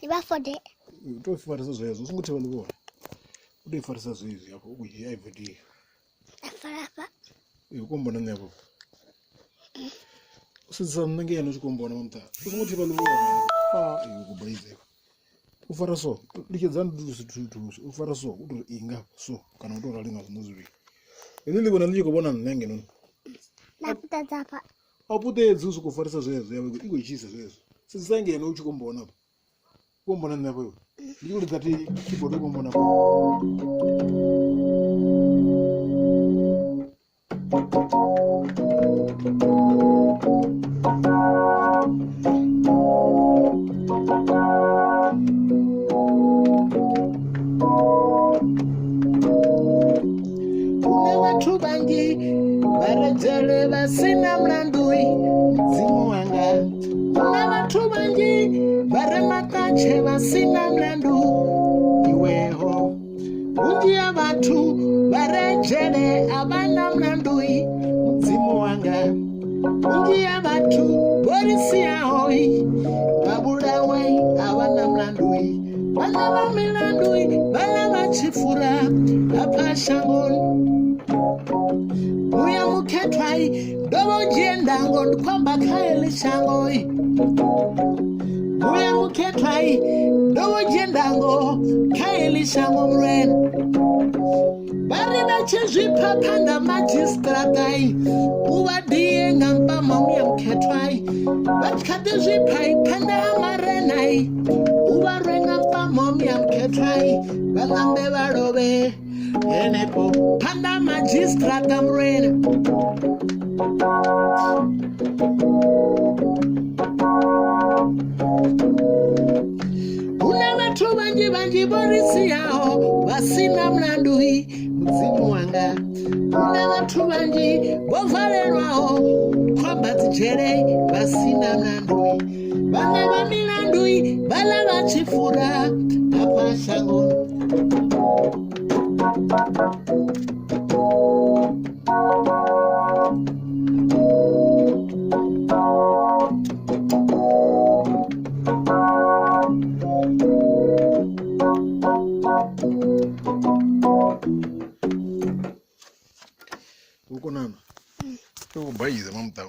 ibafode utofarisa zvezo usinguthi balibona utofarisa zvezvi yako ukuyi aivhidi afarapa ukombona nyako usisa mnenge yano chikombona mamta usinguthi balibona ukubaize ufara so lichedzana tusi ufara so utori inga so kana utora linga zvinozvi ini libona lichikubona mnenge nono nakutadzapa aputedzi usikufarisa zvezvo yako iko ichisa zvezvo sisange yano uchikombona apa kumbona napo ndikuli kati keyboard kumbona kuna watu bangi barejele basina mlandui mzimu wanga kuna watu bangi baremakache basina mlandu iweho unjia watu barejele abana mlandui mzimu wanga unjia watu polisi ahoi babulawai abana mlandui bana bamilandui bana bachifura apashangoni muya muketwai dobo jiendango ndikwamba kaeli shangoi muya muketwai dobo jiendango kaeli shango mren bari bachizvipa panda magistratai uvadiye ngampama muya muketwai vatyate zvipai panda amarenai uvarenga mpama muya muketwai vangambe varove enepo panda magistrata mrena kuna watu vanji borisi yao vasina mlandui mzimu wanga kuna watu vanji bovalelwao kwamba tijere vasina mlandui vana vamilandui vala vachifura apa shangoni ukonana ukubaiza mamta